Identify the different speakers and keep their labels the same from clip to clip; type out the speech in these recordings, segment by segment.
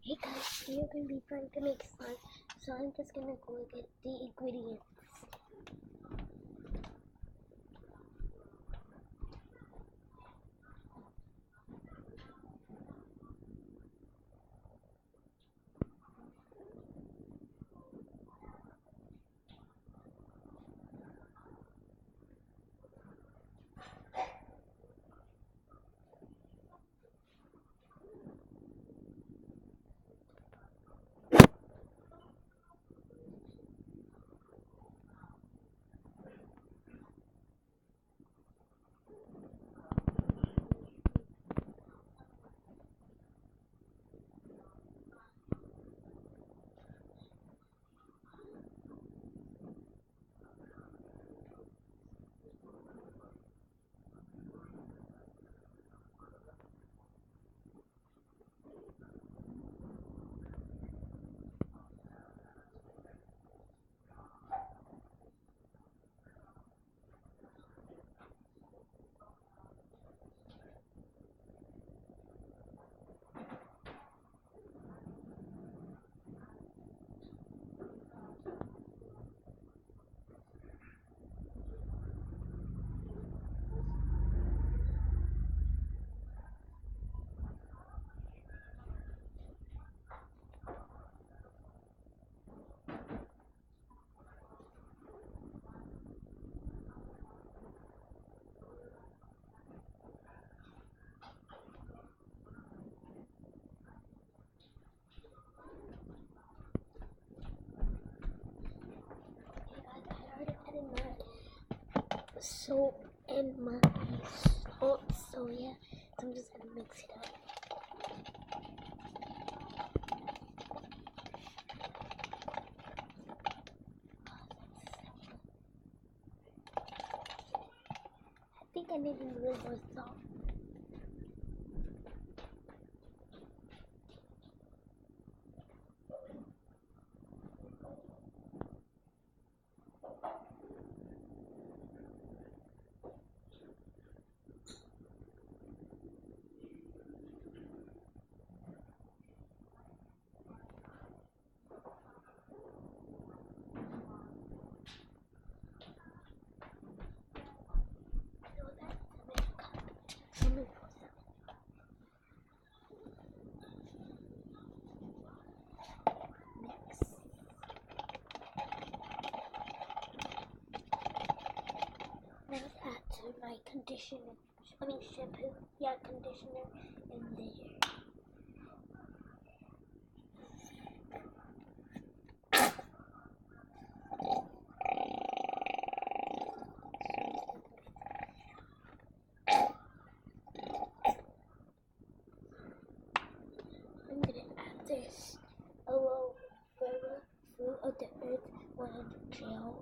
Speaker 1: Hey guys, we are going to be trying to make slime, so I'm just going to go get the ingredients. Soap and my salt, so yeah, I'm just gonna mix it up. I think I need a little more salt. Now add to my conditioner, shampoo, conditioner in there. I'm gonna add this aloe vera fruit of the earth 100 gel.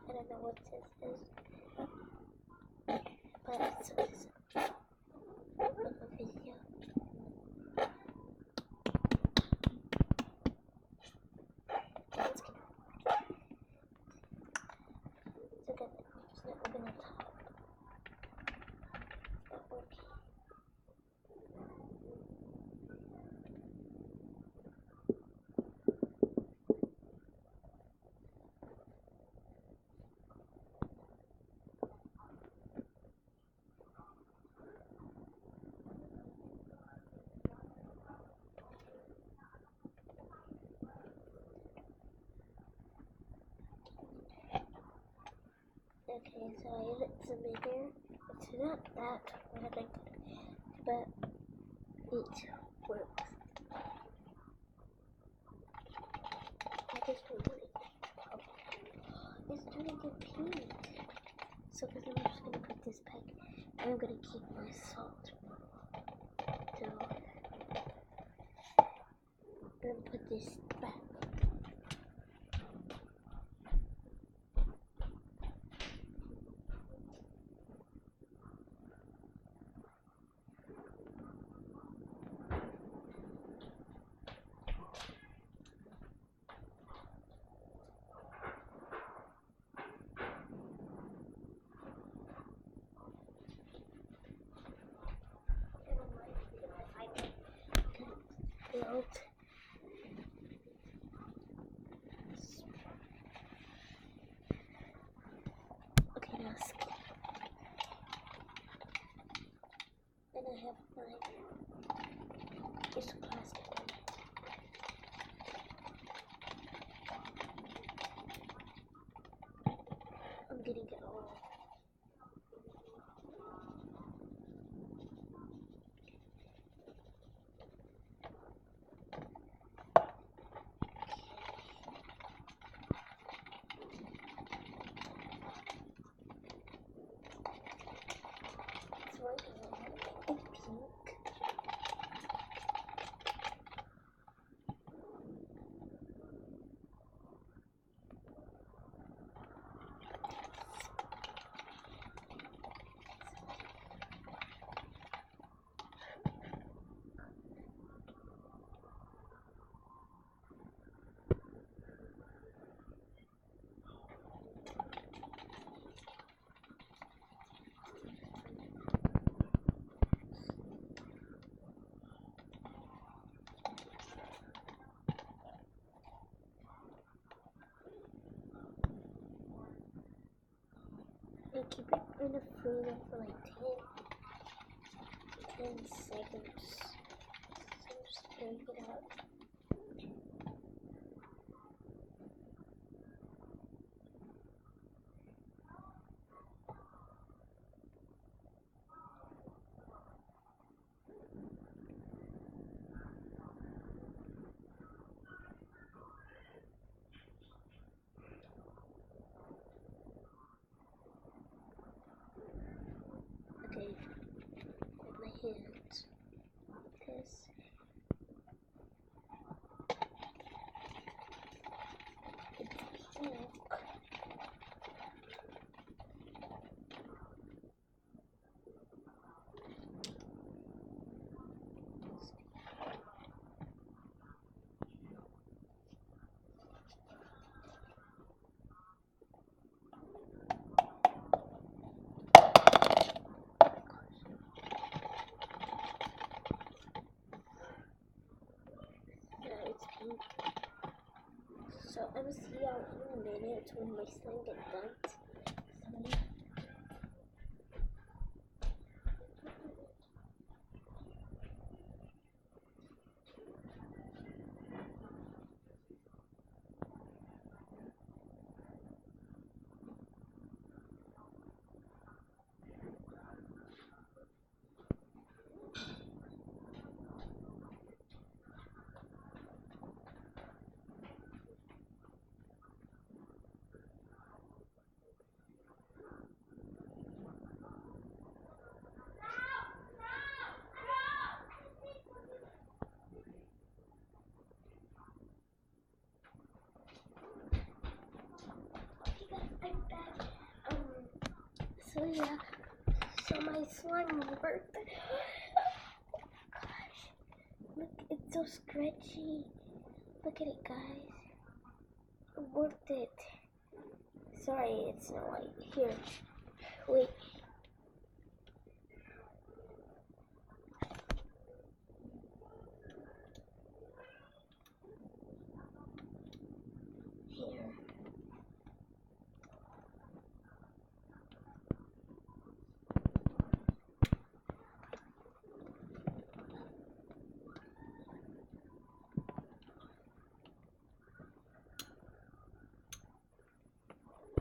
Speaker 1: I don't know what this is, but it's a video. It's gonna open the top. It's not working. Okay, so I added some in there. It's not that really good, but it works. I just really it's doing good pink. So I'm just gonna put this back, and I'm gonna keep my salt. So I'm gonna put this back. out. Okay, now skip. And I have my just plastic. I'm getting it all. It's right here. It's pink. And keep it in the freezer for like 10 seconds. So I'm just taking it out. Okay, with my hands. This. It's pink. Yeah, it's pink. So I'm gonna see y'all in a minute when my slime gets done. So, so yeah, so my slime worked. Gosh, look, it's so stretchy. Look at it, guys. It worked it. Sorry, it's not white. Here, wait. Here.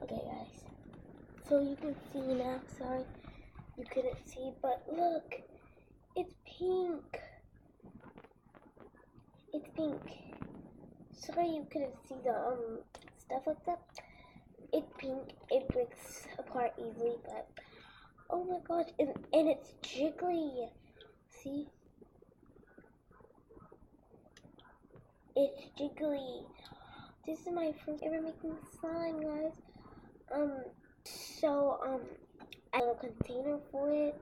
Speaker 1: Okay, guys. So you can see now. Sorry, you couldn't see, but look, it's pink. It's pink. Sorry, you couldn't see the stuff like that. It's pink. It breaks apart easily, but oh my gosh, and it's jiggly. See, it's jiggly. This is my first ever making slime, guys. So I have a container for it.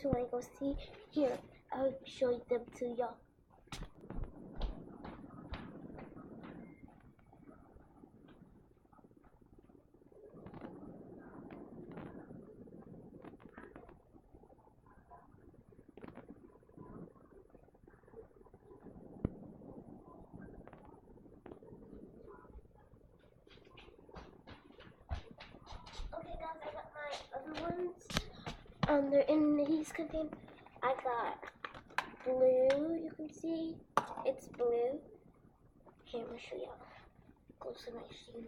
Speaker 1: So when I go see here, I'll show them to y'all. They're in these containers. I got blue. You can see it's blue. Here, I'm gonna show y'all close to my screen.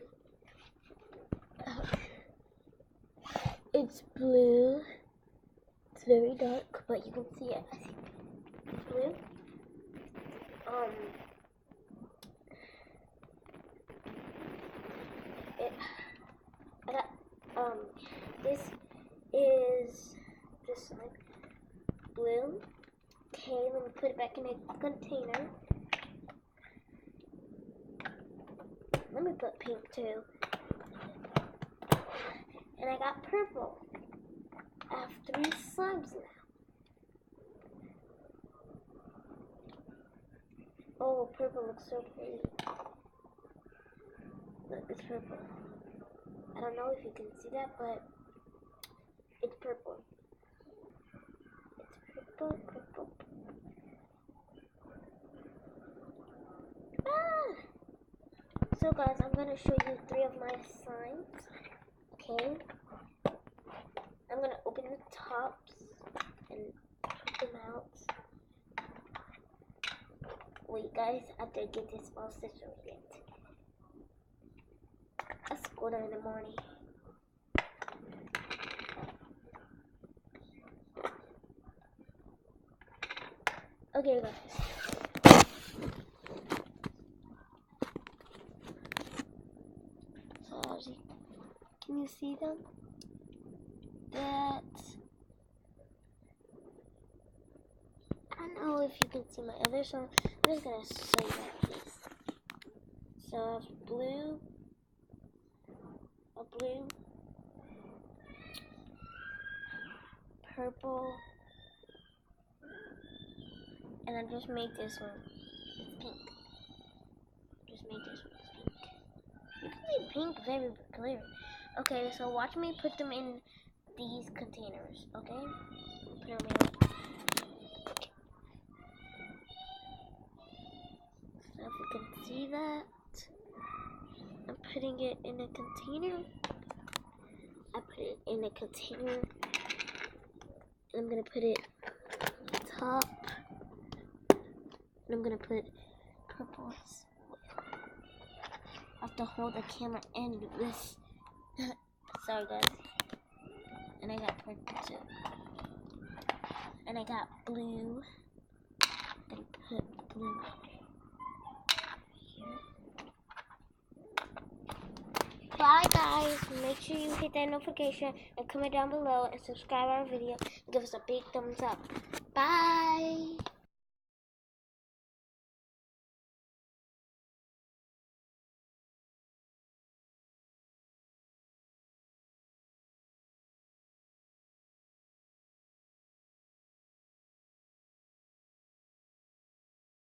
Speaker 1: It's blue. It's very dark, but you can see it. It's blue. This is this one, blue. Okay, let me put it back in a container. Let me put pink too. And I got purple. I have 3 slimes now. Oh, purple looks so pretty. Look, it's purple. I don't know if you can see that, but it's purple. It's purple. Ah! So guys, I'm gonna show you 3 of my slimes. Okay. I'm gonna open the tops and put them out. Wait guys, I have to get this small sister yet. Let's go there in the morning. Okay guys. So can you see them? That I don't know if you can see my other, so I'm just gonna show you that piece. So I have blue, a blue, purple, and I just made this one. It's pink. Just made this one. It's pink. You can see pink very clear. Okay, so watch me put them in these containers. Okay, put them in. So if you can see that, I'm putting it in a container. I put it in a container. And I'm gonna put it on top. And I'm gonna put purples. I have to hold the camera in this. Sorry guys. And I got purple too. And I got blue. I'm gonna put blue here. Bye guys. Make sure you hit that notification and comment down below and subscribe our video and give us a big thumbs up. Bye.